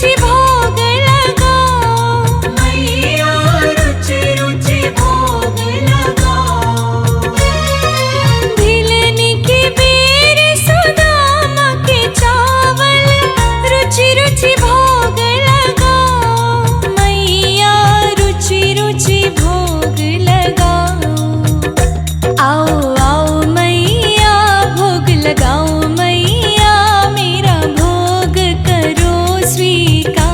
रुचि भोग लगाओ, मैया रुचि रुचि भोग लगाओ। भिलनी की बेर सुदामा के चावल, रुचि रुचि भोग लगाओ, मैया रुचि रुचि भोग लगाओ। आओ आओ मैया भोग लगाओ, मैया मेरा भोग करो स्वीकार।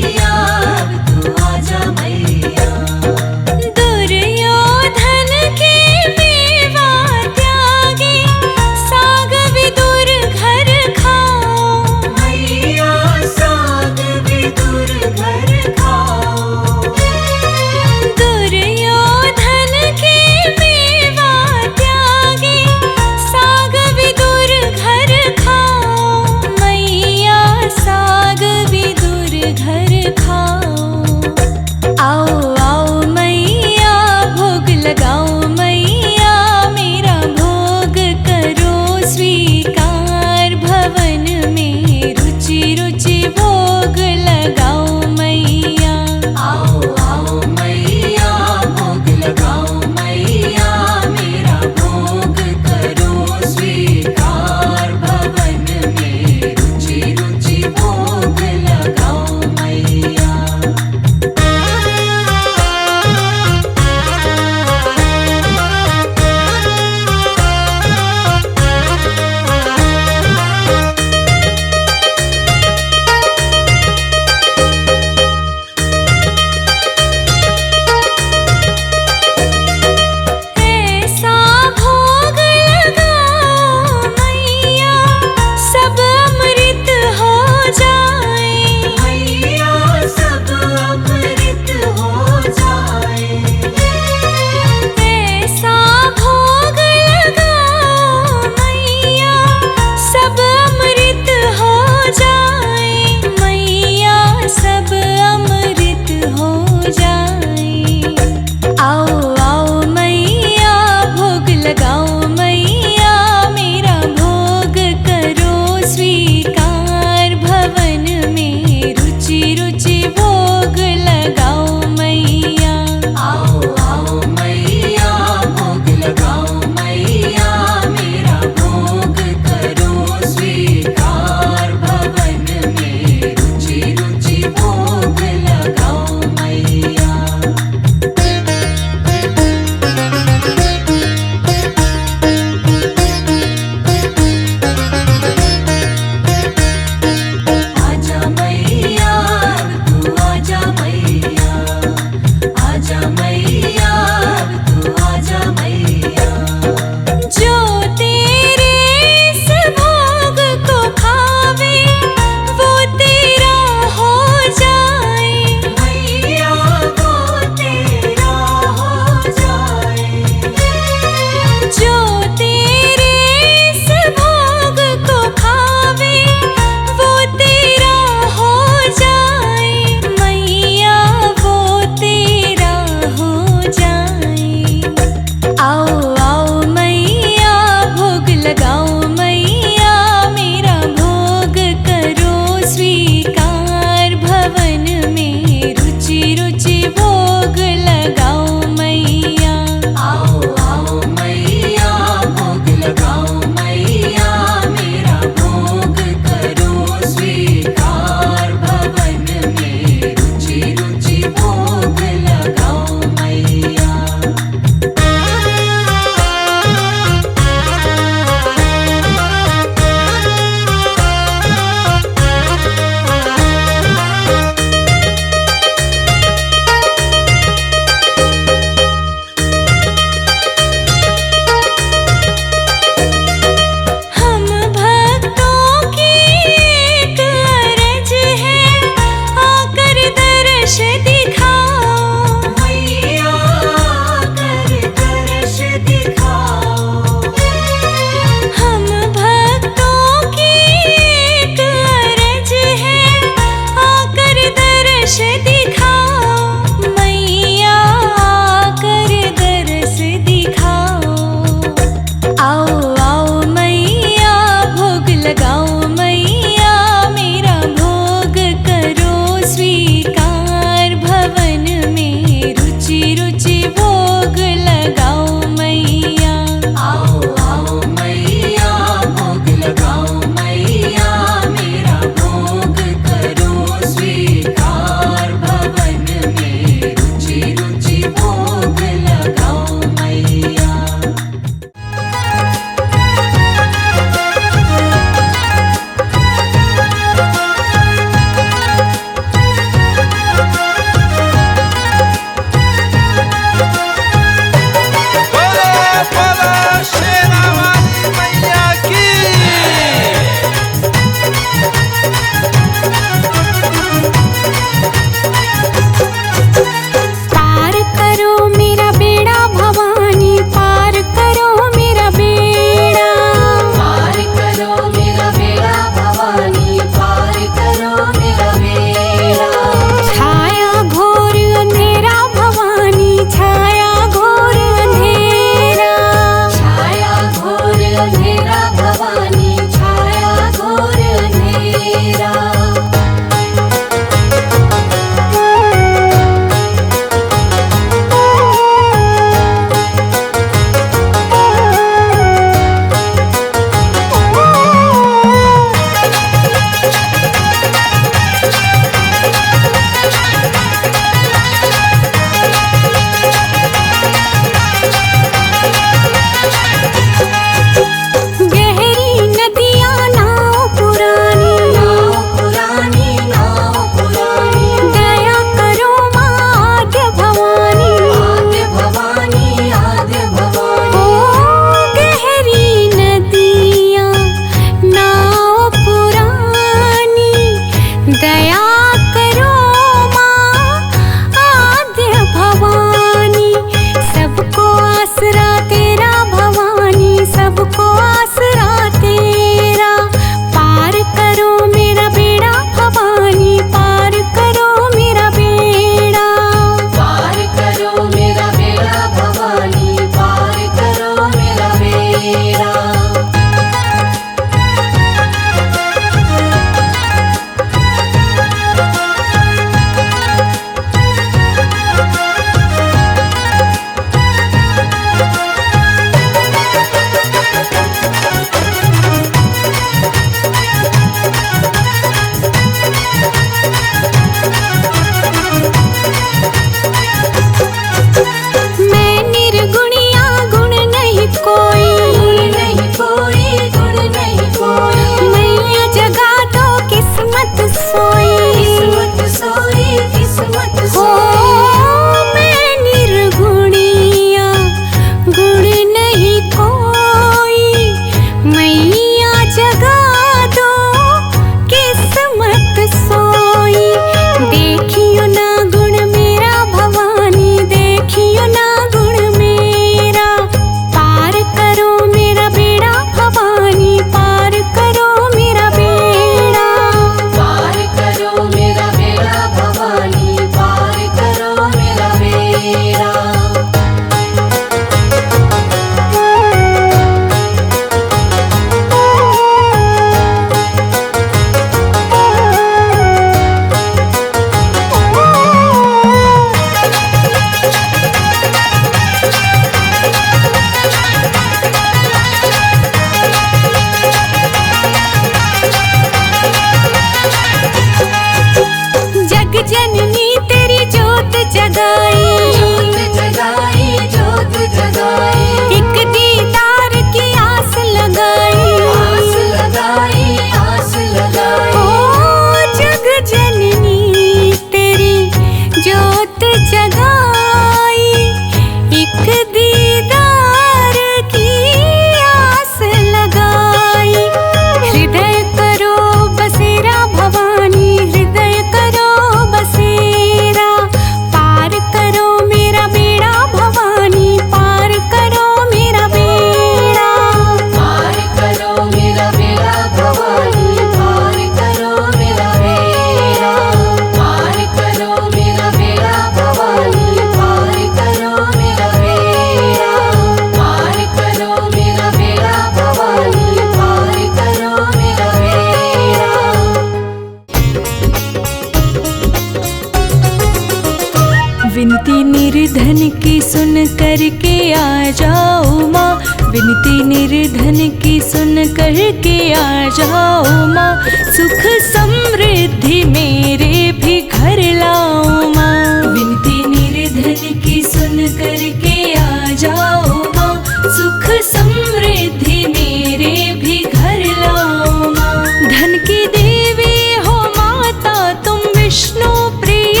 करके आ जाओ माँ, विनती निर्धन की सुन करके आ जाओ माँ, सुख समृद्धि मेरे भी घर लाओ माँ। विनती निर्धन की सुन करके आ जाओ माँ, सुख समृद्धि मेरे भी घर लाओ माँ। धन की देवी हो माता तुम विष्णु प्रिय,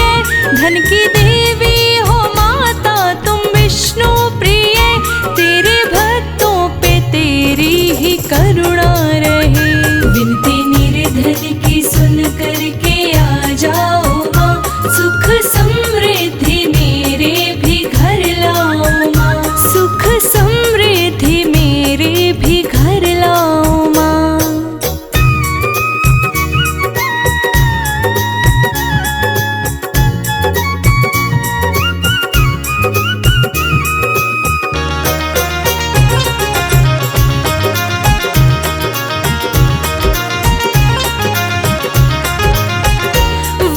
धन की देवी हो माता तुम विष्णु प्रिय, तेरे भक्तों पे तेरी ही करुणा रहे। विनती निर्धन की सुन करके आ जाओ माँ, सुख समृद्धि मेरे भी घर लाओ माँ, सुख समृद्धि मेरे भी घर लाओ माँ।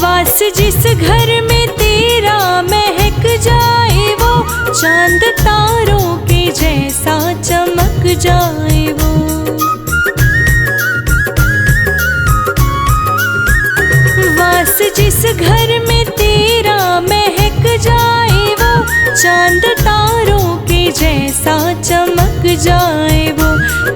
वास जिस घर में तेरा महक जाए वो, चांद तारों के जैसा चमक जाए वो। वास जिस घर में तेरा महक जाए वो, चांद तारों के जैसा चमक जाए वो।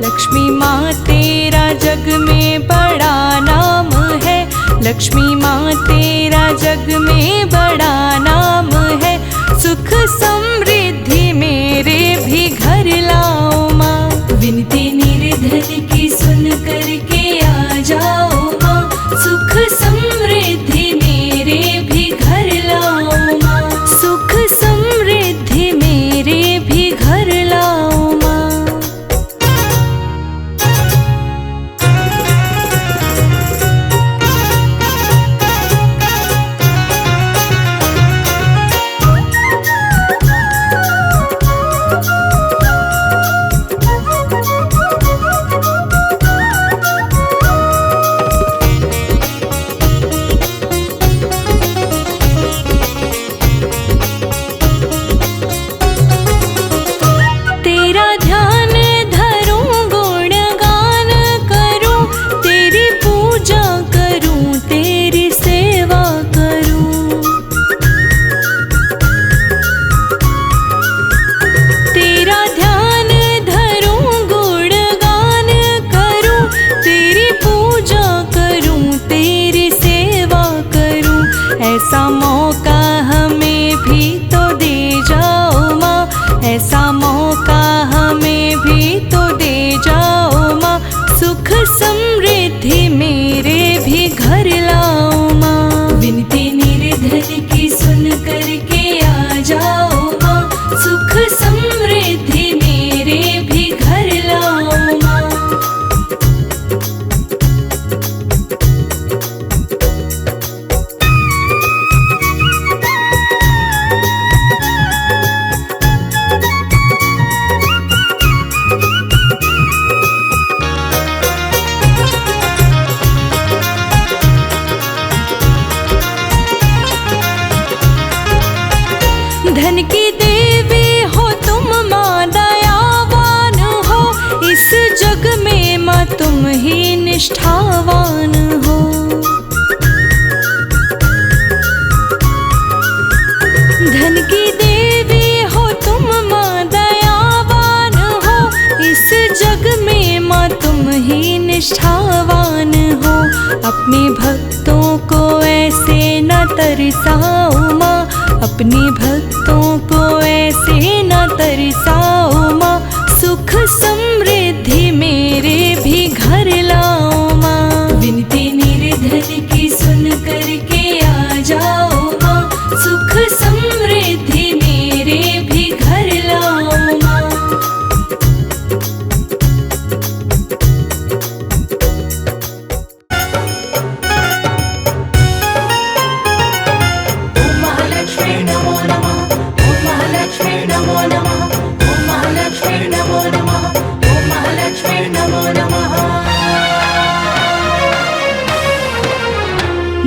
लक्ष्मी माँ तेरा जग में बड़ा नाम है, लक्ष्मी माँ तेरा जग में बड़ा नाम है, सुख समृद्धि मेरे भी घर लाओ माँ। विनती निर्धन की सुन करके आ जाओ माँ, सुख समृद्धि मेरे भी घर लाओ माँ, सुख समृद्धि मेरे भी घर लाओ माँ। ऐसा मौका हमें भी तो दे जाओ माँ, ऐसा मौका हमें भी तो दे जाओ माँ, सुख समृद्धि मेरे भी घर लाओ माँ। विनती निर्धन की सुन करके आ जाओ माँ, सुख समृद्धि मेरे भी घर लाओ माँ। धन की देवी हो तुम माँ दयावान हो, इस जग में माँ तुम ही निष्ठावान हो। धन की देवी हो तुम माँ दयावान हो, इस जग में माँ तुम ही निष्ठावान हो। अपने भक्तों को ऐसे न तरसाओ माँ, अपने भक्तों को ऐसे न तरसाओ माँ, सुख समृद्धि मेरे भी घर लाओ माँ। विनती निर्धन की सुन करके आ जाओ माँ, सुख समृद्धि मेरे भी घर लाओ माँ।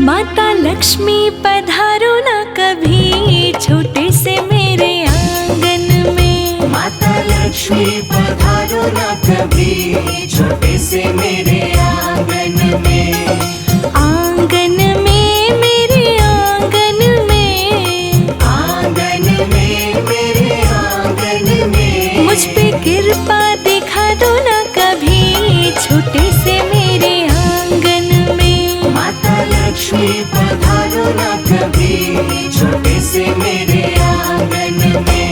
माता लक्ष्मी पधारो ना कभी छोटे से मेरे आंगन में, लक्ष्मी पधारो ना कभी छोटे से मेरे आंगन में। आंगन में मेरे आंगन में, आंगन में मेरे आंगन में। मुझ पे कृपा दिखा दो ना कभी छोटे से मेरे आंगन में। माता लक्ष्मी पधारो ना कभी छोटे से मेरे आंगन में।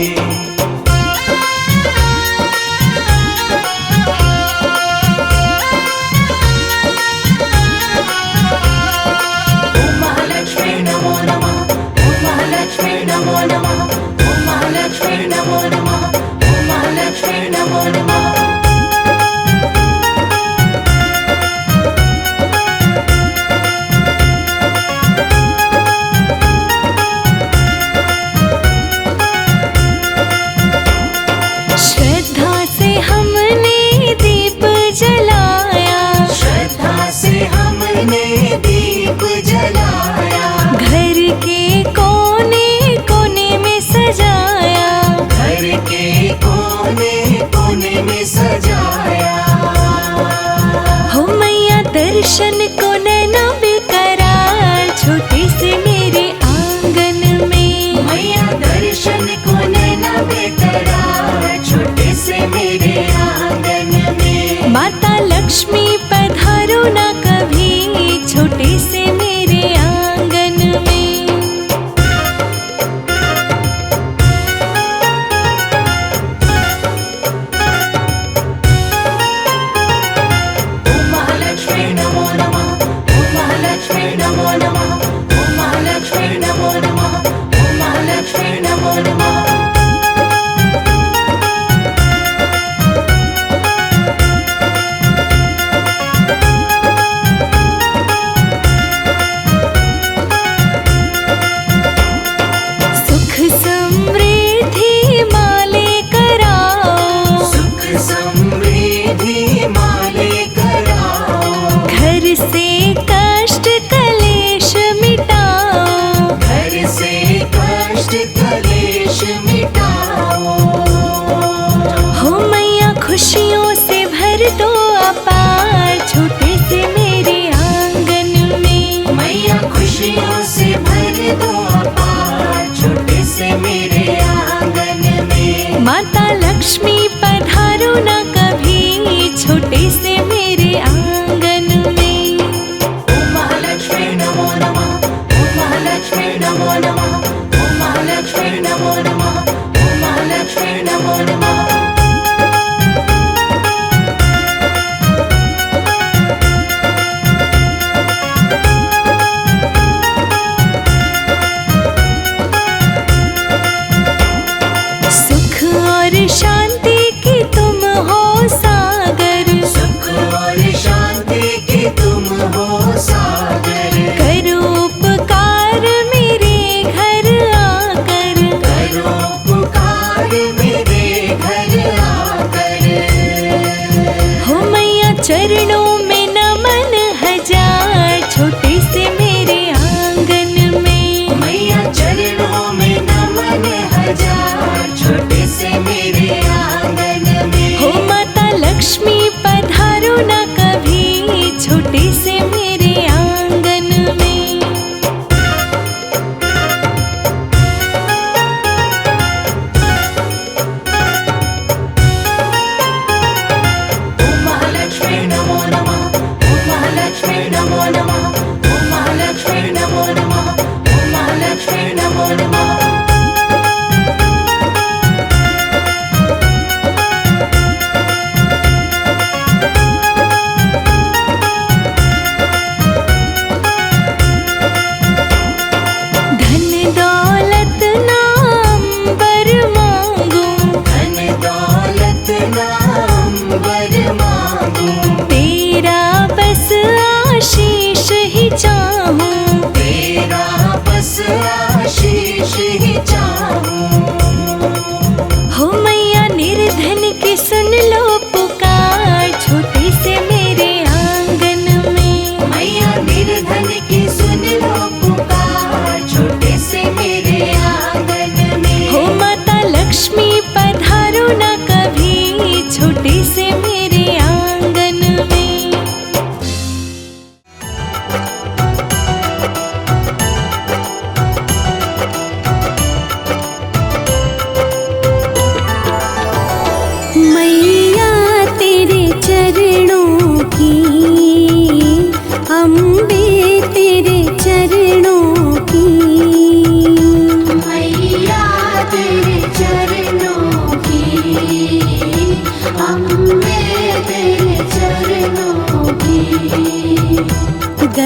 ओम महालक्ष्मी नमो नमः, ओम महालक्ष्मी नमो नमः, ओम महालक्ष्मी नमो नमः, ओम महालक्ष्मी नमो नमः। श्रद्धा से हमने दीप जलाया, श्रद्धा से हमने दीप जलाया। घर के कोने कोने में सजाया, घर के कोने कोने में सजाया। हो मैया दर्शन को नैना बेकरार छोटे से मेरे आंगन में। मैया दर्शन को नैना बेकरार छोटे से मेरे आंगन में। माता लक्ष्मी पधारो ना कभी छोटे से मेरे आंगन में। ओम महालक्ष्मी नमो नमः, ओम महालक्ष्मी नमो नमः, ओम महालक्ष्मी नमो नमः, ओम महालक्ष्मी नमो नमः। सुख समृद्धि माले कराओ, सुख समृद्धि माले कराओ। घर से कष्ट कलेश मिटाओ, घर से कष्ट कलेश मिटाओ। हो मैया खुशियों से भर दो अपार छोटे से मेरे आंगन में। मैया खुशियों से भर दो अपार छोटे से मेरे आंगन में। माता लक्ष्मी पधारो ना कभी छोटे से मेरे आंगन में। ओम महालक्ष्मी नमो नमः, ओम महालक्ष्मी नमो नमः, ओम महालक्ष्मी नमो नमः, ओम महालक्ष्मी नमो नमः। सुख और शांति की तुम हो सागर, सुख और शांति की तुम हो सागर। करो उपकार मेरे घर आकर, करो पुकार मेरे घर आकर। हो मैया चरणों में नमन हजार छोटे से मेरे आंगन में। मैया चरणों में नमन हजार छोटे से मेरे आंगन में। हो माता लक्ष्मी पधारो ना कभी छोटे से मेरे आंगन में। ओम महालक्ष्मी नमो नमः, ओम महालक्ष्मी नमो नमः, ओम महालक्ष्मी नमो नमः, ओम महालक्ष्मी नमो नमः। धन दौलत नाम बर मांगू, धन दौलत नाम बर मांगू। तेरा बस आशीष ही चाहूं, तेरा बस आशीष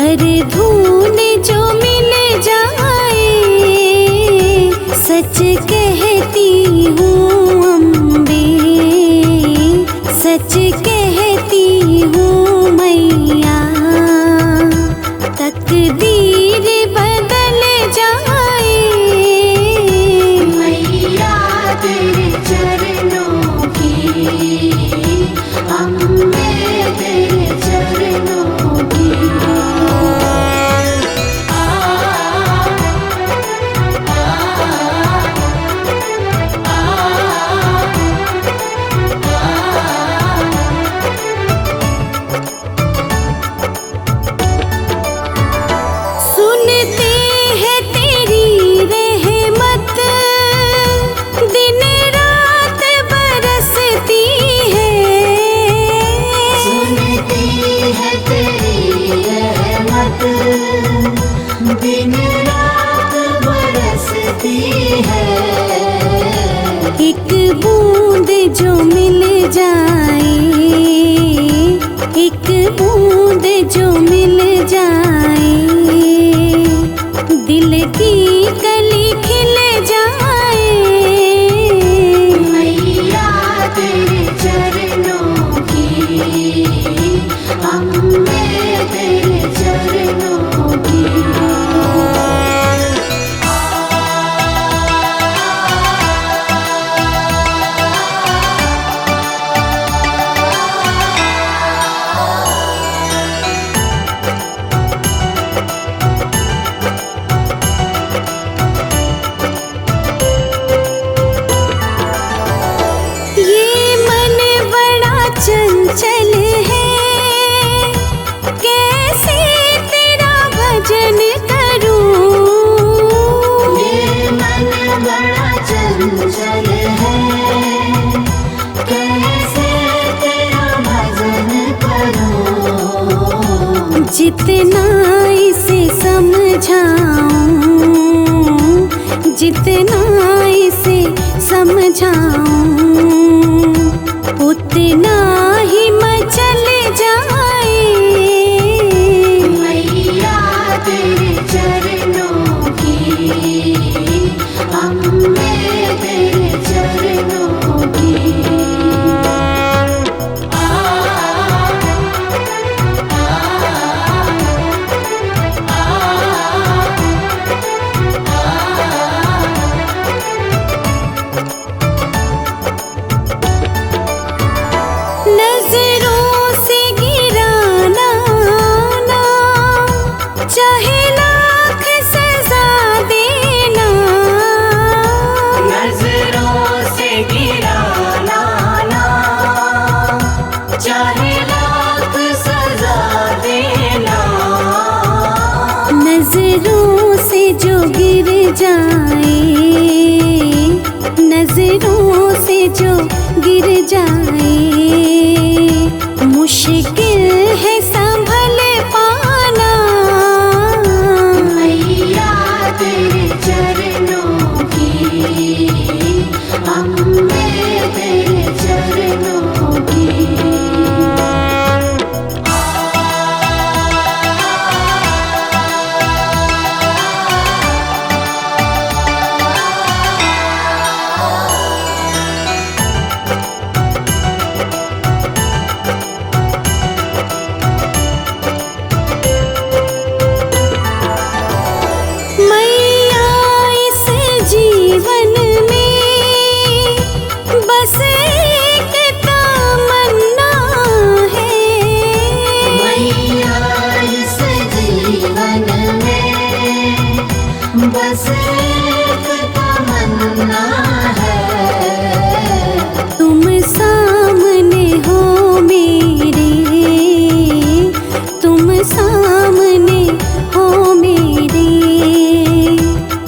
पर धूल जो मिल जाए सच कहती हूँ अम्बे, सच कहती हूँ मैया। तकदीर बदल जाए मैया तेरे चरणों की, अम्बे तेरे चरणों की। सुनते हैं तेरी रहमत, दिन रात बरसती है। सुनती है तेरी रहमत, दिन रात बरसती है। एक बूंद जो मिल जाए, एक बूंद जो मिल जाए, दिल की कली खिल जाए मैया तेरे चरणों की, अम्बे तेरे चरणों की। ये मन बड़ा चंचल है, कैसे तेरा भजन करूं। ये मन बड़ा चंचल है, कैसे तेरा भजन करूं। जितना इसे समझाऊं, जितना इसे समझाऊं, उतना ही मचल जाए मैया तेरे चरणों की, अम्बे तेरे चरणों की। नजरों से गिराना ना, चाहे लाख सजा देना। नजरों से गिराना ना, चाहे लाख सजा देना। नजरों से जो गिर जाए, नजरों से जो गिर जाए, मुश्किल है संभल पाना मैया तेरे चरणों की, अम्बे तेरे चरणों की। मैया इस जीवन में बस एक तमन्ना है। मैया इस जीवन में बस एक तमन्ना है। तुम सामने हो मेरे, तुम सामने हो मेरे,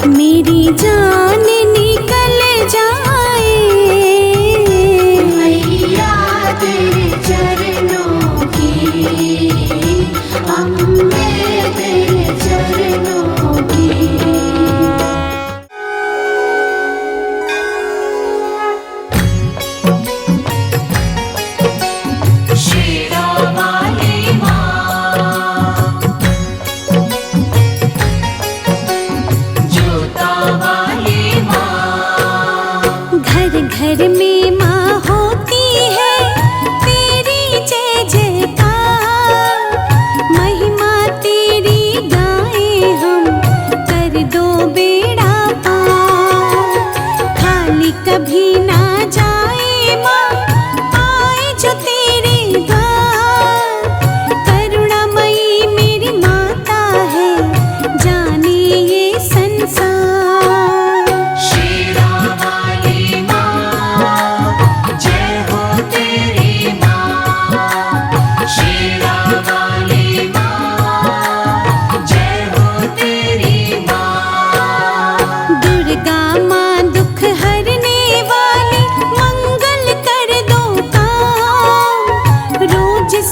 मेरी जान निकल जाए मैया तेरे चरणों की, अम्बे तेरे चरणों की। शेरा वाली माँ,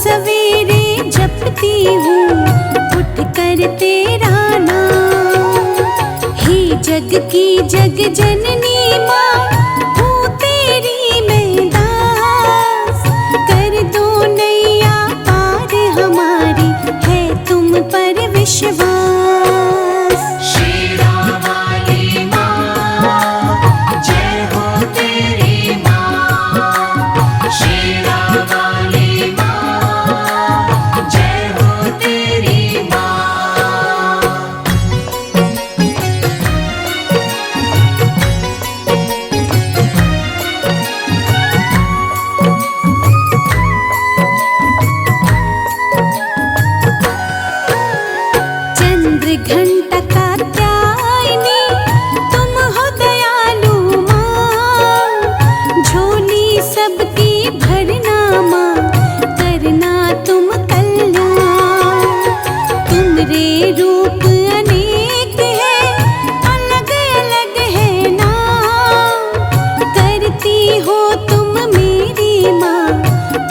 सवेरे जपती हूँ उठ कर तेरा नाम। हे जग की जग जननी माँ, हूँ तेरी मैं दास। कर दो नैया पार हमारी, है तुम पर विश्वास। शेरावाली माँ, जय हो तेरी माँ। शेरावाली माँ, जय हो तेरी माँ। चंद्र घंटा कात्यायनी, तुम हो दयालु माँ। झोली सबकी भरना माँ, करना तुम कल्याण। तुमरे रूप अनेक है, अलग अलग है नाम। करती हो तुम मेरी माँ,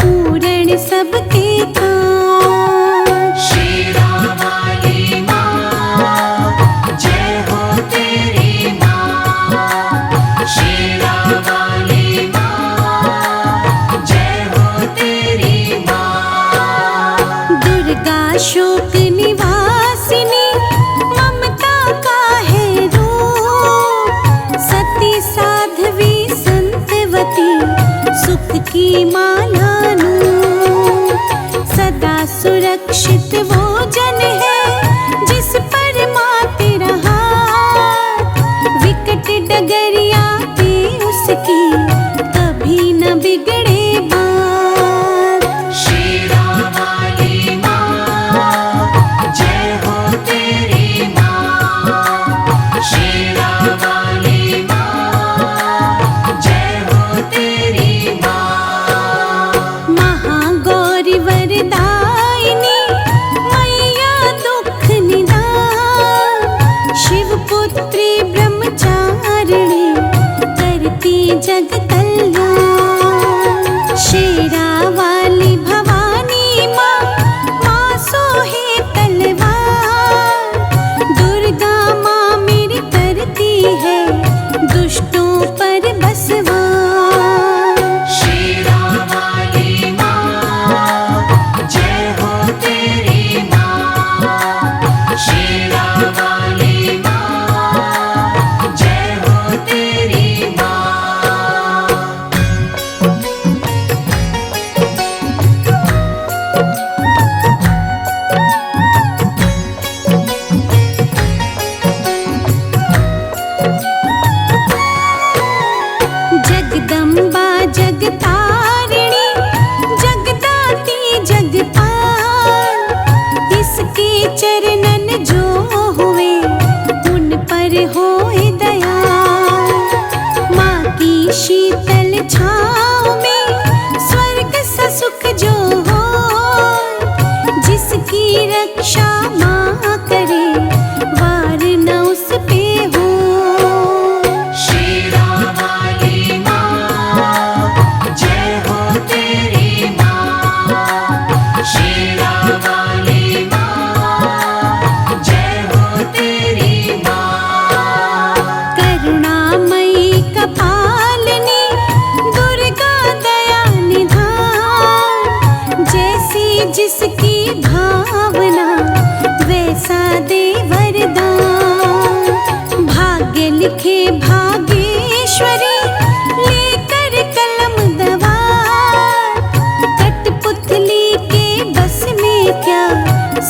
पूर्ण सबके काम। शेरावाली माँ, जय हो तेरी माँ। शेरावाली माँ, जय हो तेरी माँ। दुर्गा शोक निवासिनी, ममता का है रूप। सती साध्वी संतवती, सुख की माला नूर। सदा सुरक्षित वो जन है, जिस पर माँ तेरा हाथ। विकट डगरिया पे उसकी, कभी न बिगड़े बात। शेरावाली माँ, जय हो तेरी माँ। शेरावाली माँ, जय हो तेरी माँ। महागौरी वरदायिनी, मैया दुख निदान। शिवपुत्री ब्रह्मचारिणी, करती जग कल्याण। शेरावाली भवानी माँ, माँ सोहे तलवार। दुर्गा माँ मेरी करती है, दुष्टों पर बसवार। शेरावाली माँ, जय हो तेरी माँ। शेरावाली माँ, जय हो तेरी माँ। जगदम्बा जगतारिणी, जगदाती जगपाल। इसके चरणन जो हुए, उन पर होए दयाल। माँ की शीतल छाँव में, स्वर्ग सा सुख जो हो। जिसकी रक्षा माँ करे, वार न उस पे हो। शेरावाली माँ, जय हो तेरी माँ। शेरावाली माँ, जय हो तेरी माँ। करुणामयी कपालिनी, दुर्गा दया निधान। जैसी जिसकी भावना, वैसा दे वरदान। भाग्य लिखे भागेश्वरी, लेकर कलम दवार। कठपुतली के बस में क्या,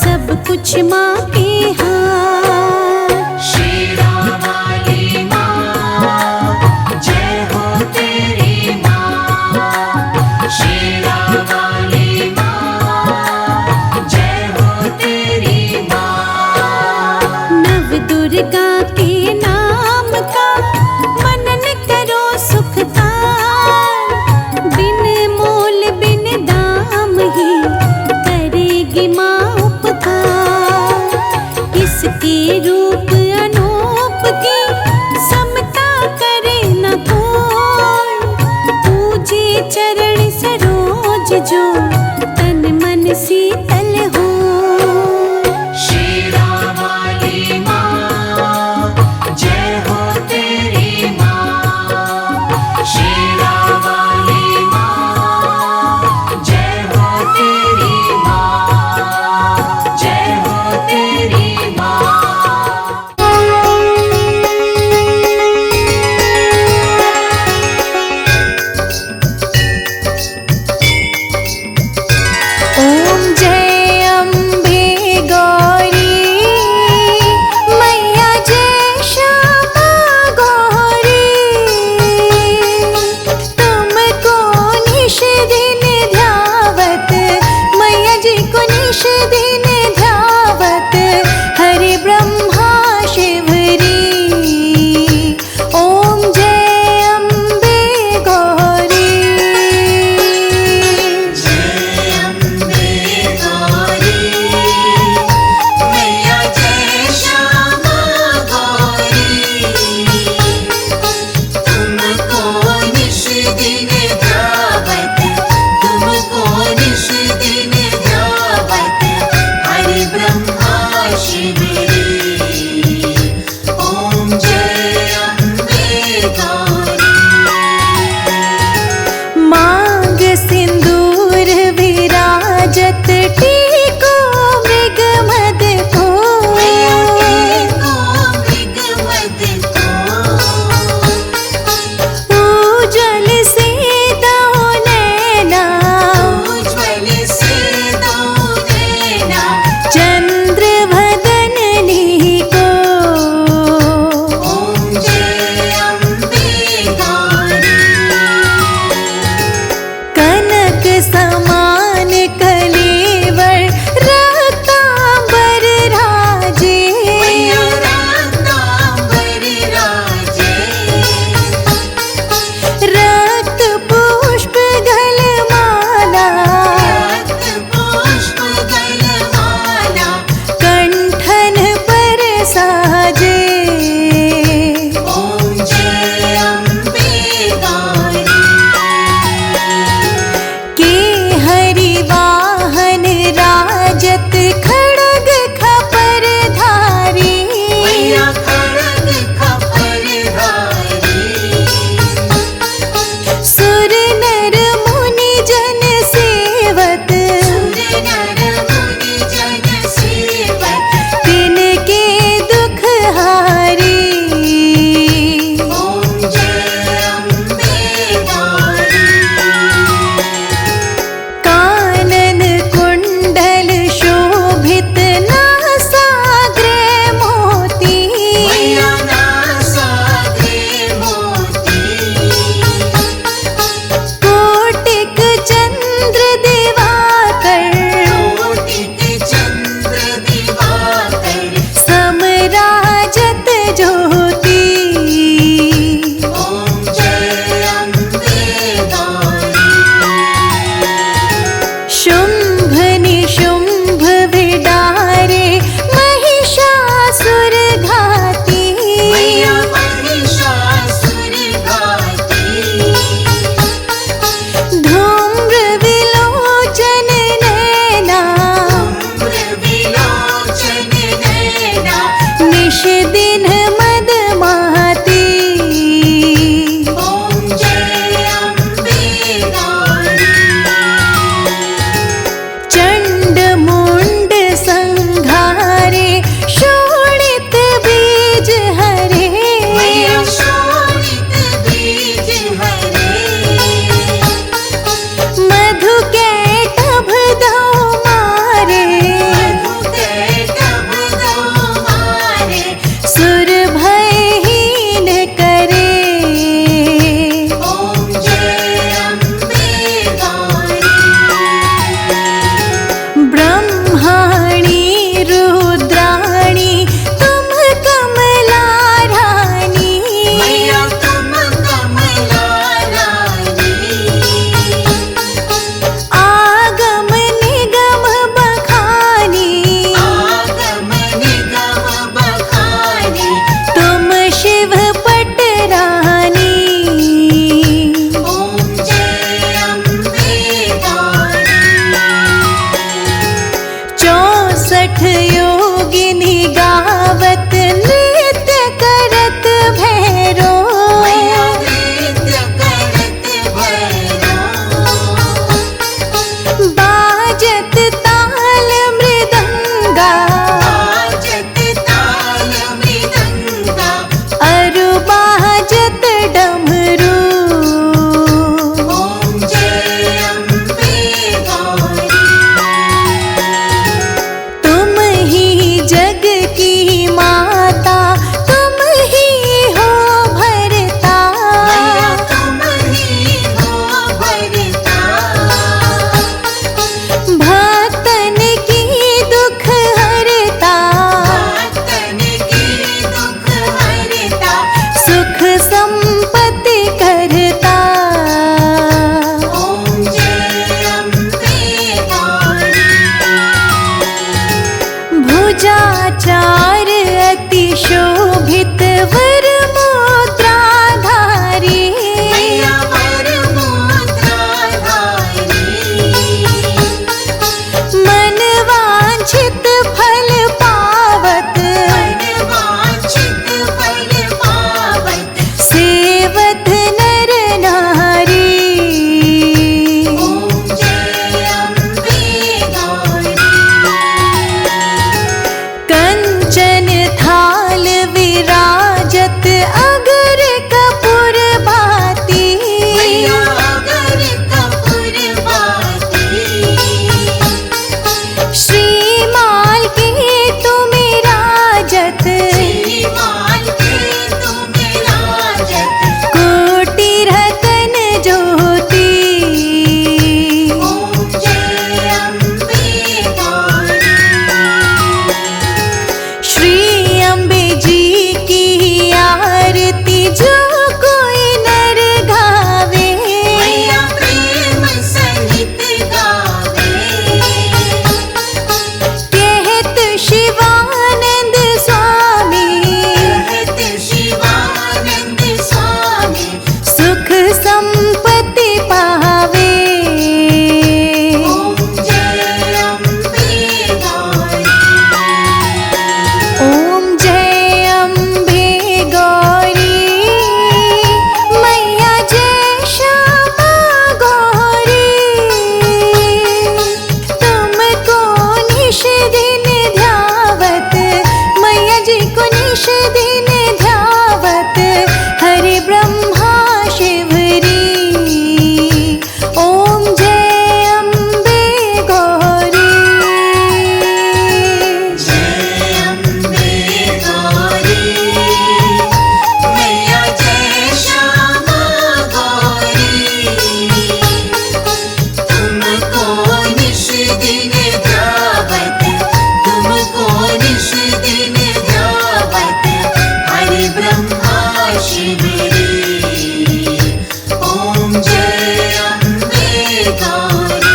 सब कुछ माँ के हाथ। शेरावाली माँ, जय हो तेरी माँ। शेरावाली माँ, जय हो तेरी माँ। नव दुर्गा के नाम का शीतल हो। शेरा वाली माँ जय हो तेरी माँ। शेरा वाली माँ जय हो तेरी माँ। जय हो तेरी माँ। ओम जय शोभित वर मुद्राधारी मैया वर मुद्राधारी मन वांछित फल पावत वांछित फल पावत सेवत नर नारी ओम जय अम्बे गौरी कंचन थाल विराजत अगर कपूर भाती मैया अगर कपूर बाती श्रीमाल के तुम राजत श्रीमान के तुम राजत कोटि रतन ज्योति ओम जय अम्बे गौरी श्री अम्बे जी की आरती जो कोई नर गावे मैया प्रेम सहित गावे कहत शिवानंद स्वामी कहत शिवानंद स्वामी सुख संपत्ति पावे ओम जय अम्बे गौरी ओम जय अम्बे गौरी मैया जय श्यामा गौरी तुमको निश दिन ध्यावत मैया जी को निश दिन ध्यावत हरि ब्रह्मा शिवरी ओम जय अम्बे गौरी जय अम्बे गौरी मैया जय श्यामा गौरी तुमको निश दिन ध्यावत तुमको निश दिन ध्यावत हरि ब्रह्मा शिवरी ओम जय अम्बे गौरी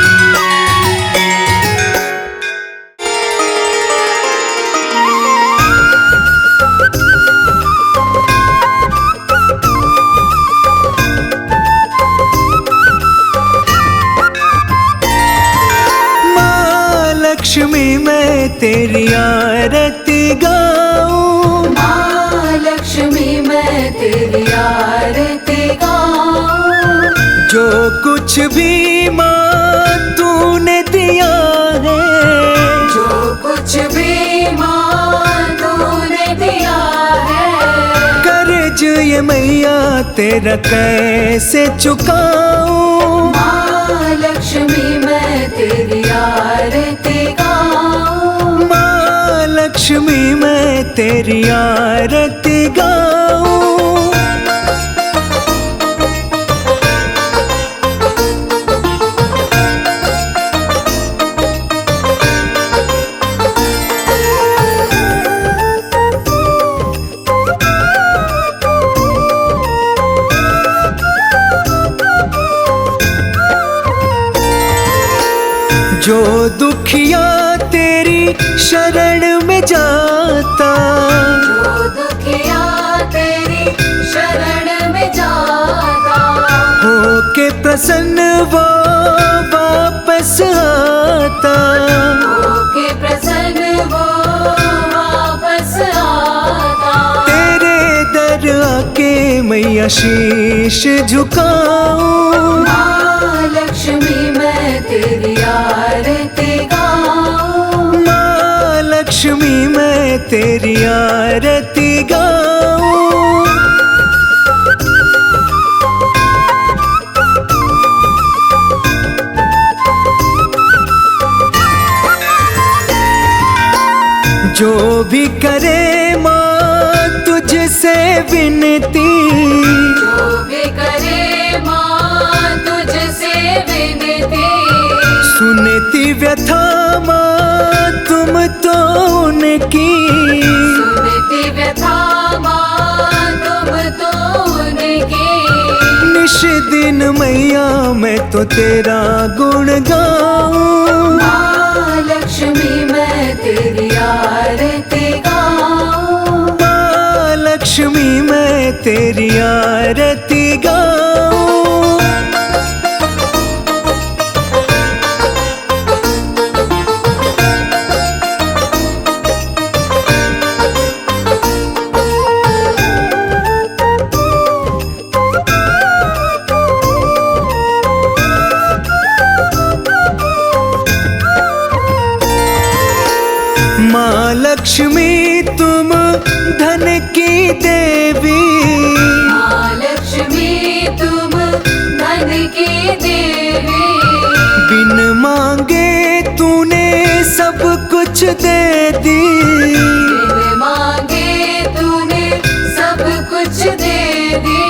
माँ लक्ष्मी मैं तेरी आरती गाऊं, महालक्ष्मी मैं तेरी आरती गाऊं जो कुछ भी माँ तूने दिया है जो कुछ भी माँ तूने दिया है कर्ज ये मैया तेरा कैसे चुकाऊं। महालक्ष्मी मैं तेरी आरती गाऊं माँ लक्ष्मी मैं तेरी आरती गाऊं। जो दुखिया तेरी शरण में जाता जो दुखिया तेरी शरण में जाता हो के प्रसन्न वो वापस आता। होके प्रसन्न वो वापस आता तेरे दर आके मैया शीश झुकाऊं। महालक्ष्मी मैं तेरी आरती गाऊं माँ लक्ष्मी मैं तेरी आरती गाऊं। जो भी करे माँ तुझसे विनती जो भी करे माँ तुझसे विनती सुनती व्यथा माँ तुम तो उनकी। सुनती व्यथा माँ तुम तो उनकी निश दिन मैया मैं तो तेरा गुण गाऊं। महालक्ष्मी मैं तेरी आरती गाऊं। तेरी आरती गाऊं। माँ लक्ष्मी तुम धन की देवी, महालक्ष्मी तुम धन की देवी, बिन मांगे तूने सब कुछ दे दी। बिन मांगे तूने सब कुछ दे दी।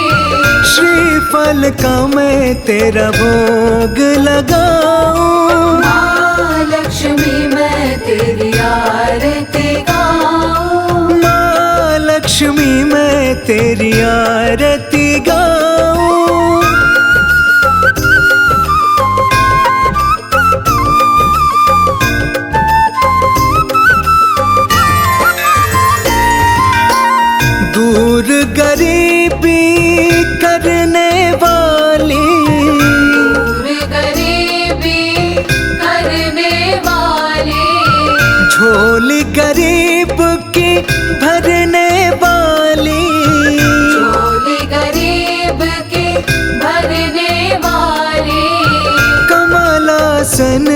श्रीफल का मैं तेरा भोग लगाऊं। महालक्ष्मी मैं तेरी आरती गाऊं। माँ लक्ष्मी मैं तेरी आरती गाऊं। दूर गरीबी करने वाली, दूर गरीबी करने वाली, झोली गरीब की भरने वाली, झोली गरीब की भरने वाली, कमलासन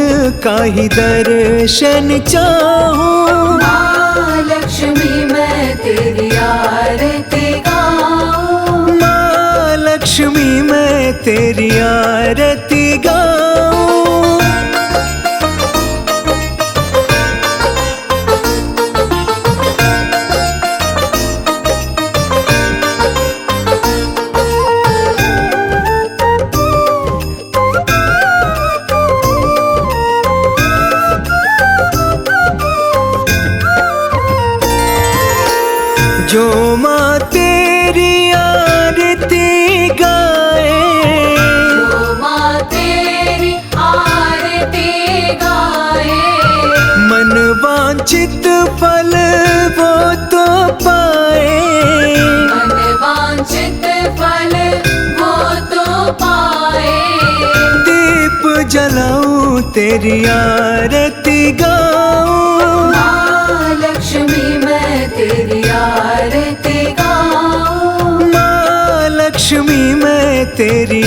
का ही दर्शन चाहूं। महालक्ष्मी मैं तेरी आरती गाऊं। माँ लक्ष्मी मैं तेरी आरती गाऊं। जो माँ तेरी आरती गाए, जो माँ तेरी आरती गाए, मन वांछित फल वो तो पाए। मन वांछित फल वो तो पाए। दीप जलाऊं तेरी आरती गाऊं। महालक्ष्मी मैं तेरी आरती गाऊं। माँ लक्ष्मी मैं तेरी